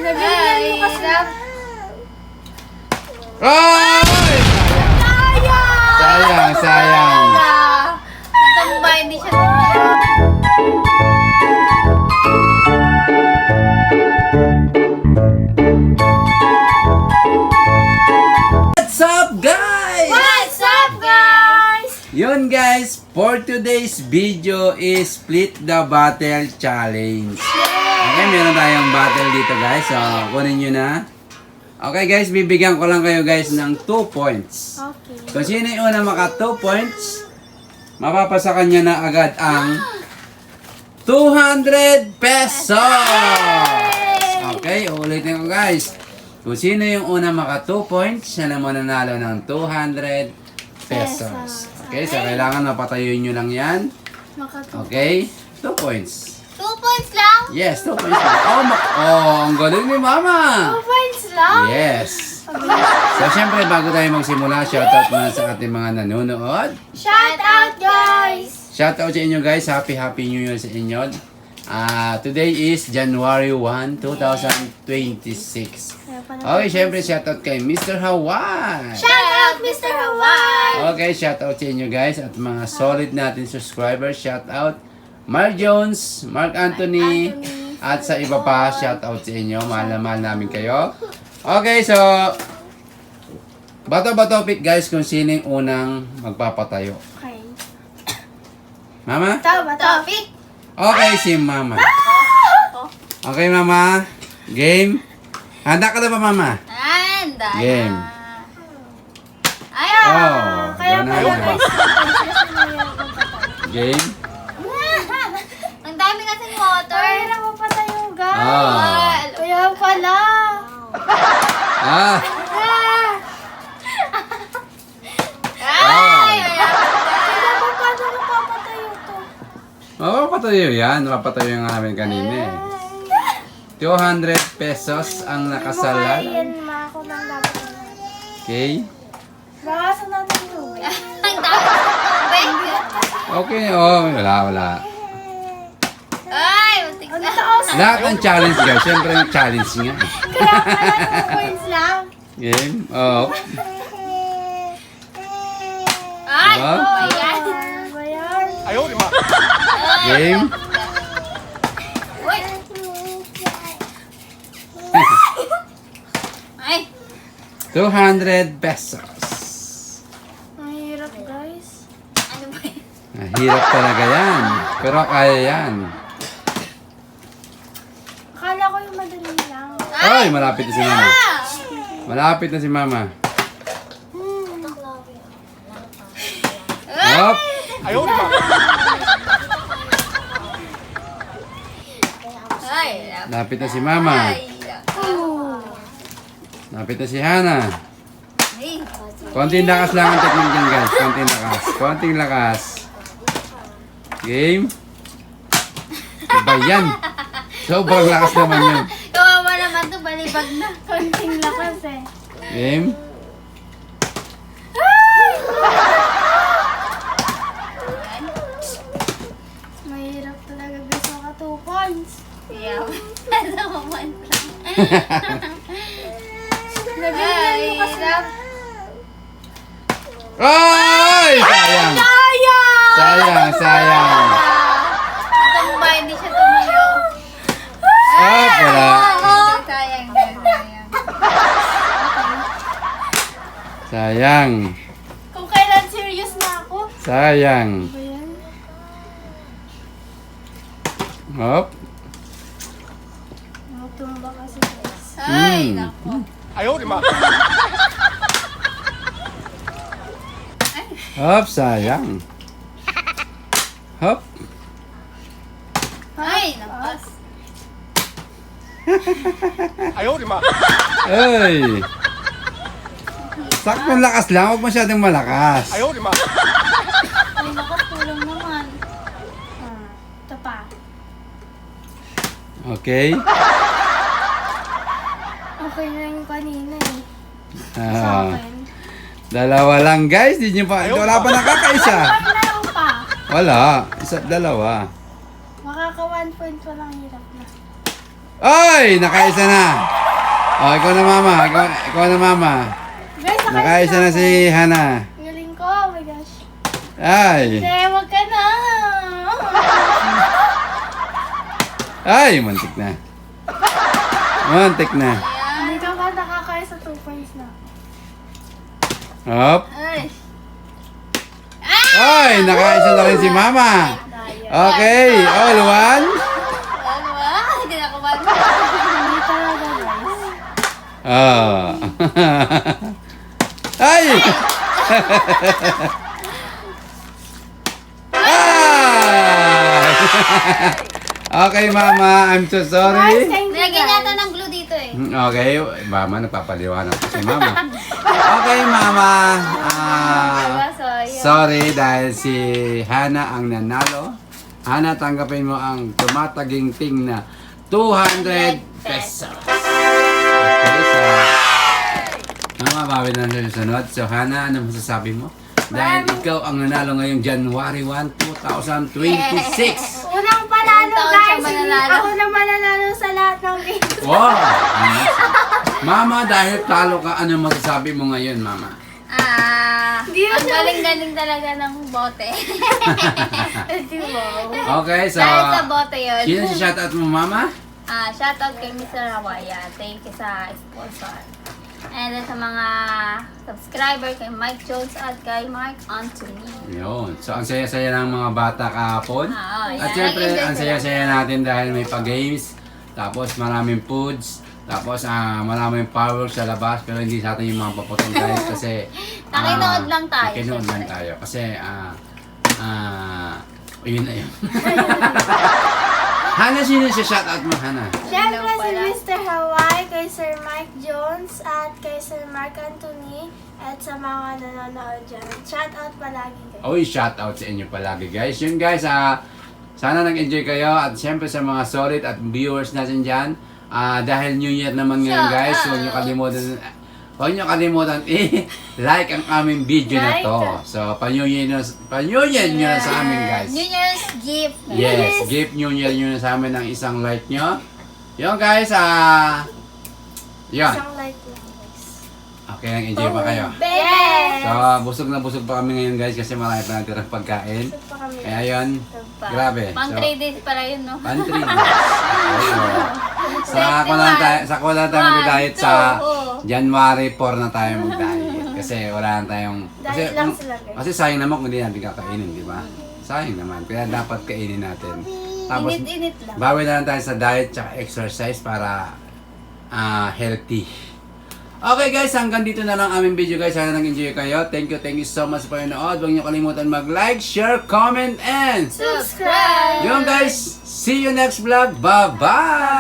Nabigyan mo kasi. Ay! Sayang, sayang. Natambay, hindi siya What's up, guys? What's up, guys? Yun guys, for today's video is Split the Battle Challenge. Okay, meron tayong battle dito guys. So, kunin nyo na. Okay guys, bibigyan ko lang kayo guys ng 2 points. Okay. Kung sino yung una maka 2 points, mapapasa kanya na agad ang 200 pesos! Okay, ulitin ko guys. Kung sino yung una maka 2 points, siya na mananalo ng 200 pesos. Okay, so kailangan mapatayuin nyo lang yan. Okay, 2 points. 2 points lang? Yes, 2 points lang. Ang galing ni Mama! 2 points lang? Yes. So, syempre, bago tayo magsimula, shoutout muna sa ating mga nanonood. Shout out, guys! Shoutout sa inyo guys. Happy New Year sa inyo. Today is January 1, 2026. Okay, syempre, shoutout kay Mr. Hawaii. Shout out, Mr. Hawaii! Okay, shoutout sa inyo guys at mga solid natin subscribers. Shoutout Mark Jones, Mark Anthony, at sa iba pa, shoutout sa inyo. Mahal na mahal namin kayo. Okay, so bato-bato pick guys kung sino yung unang magpapatayo. Okay. Mama? Topic! Okay, si Mama. Okay, Mama. Game. Handa ka na ba, Mama? Handa na. Game. Ayaw! Kaya pala na. guys, Game. ang dami kasing water. Ay, napapatayo guys. Ah. Kaya pala. Ah. Ay! Paano mapapatayo to? Mapapatayo yan. Mapapatayo yung namin kanina eh. 200 pesos ang nakasalan. Yan, ma. Ako lang dapat na. Okay. Bakasan natin yung ang dami tubig. Okay. Oh, wala. Ay, matik na. Lahat ng challenge guys. Siyempre yung challenge nga. Kaya pala 2 points lang. Game. Oh. Ay, Diba? bayan. Game. Uy. Ay. 200 pesos. Mahirap guys. Ano ba yun? Hirap talaga yan. Pero kaya yan. Akala ko yung madali lang. Ay, malapit na si Mama. Malapit na si Mama. Hop. Ay, Lapit na si Mama. Lapit na si Hana. Ay. Konting lakas lang ang technique dyan guys. Konting lakas. Konting lakas. Game. Iba yan. Sobrang lakas naman yun. Kawawa naman to, balibag na. Konting lakas eh. Game. Mahirap talaga guys, maka 2 points. Yeah, nasa moment lang. Nabigyan mo kasi. Ay! Sayang! Sayang! Sayang! Natambay, hindi siya tumayo. Ah, wala. Sayang din, sayang. Sayang. Kung kailan serious na ako. Sayang. Ba yan? Hop. Matumba kasi guys. Ay, nako. Hop, sayang. Hop. Ay, napas. Ay. Saktong lakas lang. Huwag masyadong malakas. Ay, nakas, tulong naman. Ito pa. Okay. Okay na yung kanina eh. Sa Ah, akin. dalawa lang guys. Di nyo pa. Wala pa nakakaisa. Meron pa. Wala. Isa, dalawa. Makaka 1 point pa lang hirap na. Ay! Nakaisa na. Oh, ikaw na mama. Ikaw na mama. Guys, Nakaisa na si Hana. Galing ko. Oh my gosh. Ay. Hindi, wag ka na. Ay, muntik na. Muntik na. Hindi ka ba nakakaya sa 2 points na? Hop. Ay. Ay, nakaisa na rin si mama. Okay, all one. Ano ba? Hindi na kumain. Hindi talaga guys. Oh. Ay! Ah! Okay, mama. I'm so Guys, sorry. thank you Nilagyan guys. yata ng glue dito eh. Okay, mama, nagpapaliwanag ko si mama. Okay, mama. Diba? So, yun. Sorry dahil si Hana ang nanalo. Hana, tanggapin mo ang tumataginting na 200 pesos. Okay, so bawi na sa susunod. So Hana, ano masasabi mo? Dahil ikaw ang nanalo ngayong January 1, 2026. Unang panalo Ilang taon guys. siya mananalo? Ako na mananalo sa lahat ng games. Wow! Mama, dahil talo ka, ano masasabi mo ngayon, mama? Hindi Ang siya- galing-galing talaga ng bote. Okay, so Dahil sa bote yun. sino si shoutout mo, mama? Shoutout kay Mr. Rawaya. Thank you sa sponsor. And then sa mga subscriber kay Mike Jones at kay Mark Anthony. Yun. So, ang saya-saya ng mga bata kahapon. Yan. At syempre, Nag-enjoy ang sila. saya-saya natin dahil may pa-games. Tapos maraming foods. Tapos maraming power sa labas. Pero hindi sa atin yung mga paputong guys. Kasi Nakinood lang tayo, Nakinood lang syempre. tayo. Kasi yun na yun. Hana, sino siya shoutout mo, Hana? Siyempre Hello si pala. Mr. Hawaii, kay Sir Mike Jones, at kay Sir Mark Anthony, at sa mga nanonood dyan. Shout out palagi guys. Oy, shoutout sa inyo palagi guys. Yun guys, sana nag-enjoy kayo. At syempre sa mga solid at viewers natin dyan. Dahil New Year naman ngayon guys, huwag nyo kalimutan i-like ang aming video na to. So, pa-New Year nyo na sa amin guys. New Year's gift. Yes, gift New Year nyo na sa amin ng isang like nyo. Yun guys, yun. Isang like lang guys. Okay, nag-enjoy pa kayo. Yes! So, busog na busog pa kami ngayon guys kasi marami pa natirang pagkain. Busog pa kami. Kaya yun, Pa. grabe. Pang So, 3 days pala yun, no? Pantry sa ako na tayo mag-diet sa January 4 na tayo mag-diet. Kasi wala na tayong... Diet lang sila, guys. Kasi sayang naman kung hindi natin kakainin, di ba? Sayang naman. Kaya dapat kainin natin. Tapos, Init-init lang. bawi na lang tayo sa diet tsaka exercise para healthy. Okay guys, hanggang dito na lang aming video guys. Sana nag-enjoy kayo. Thank you so much for panonood. Huwag niyo kalimutan mag-like, share, comment, and Subscribe! yun guys, see you next vlog. Bye-bye!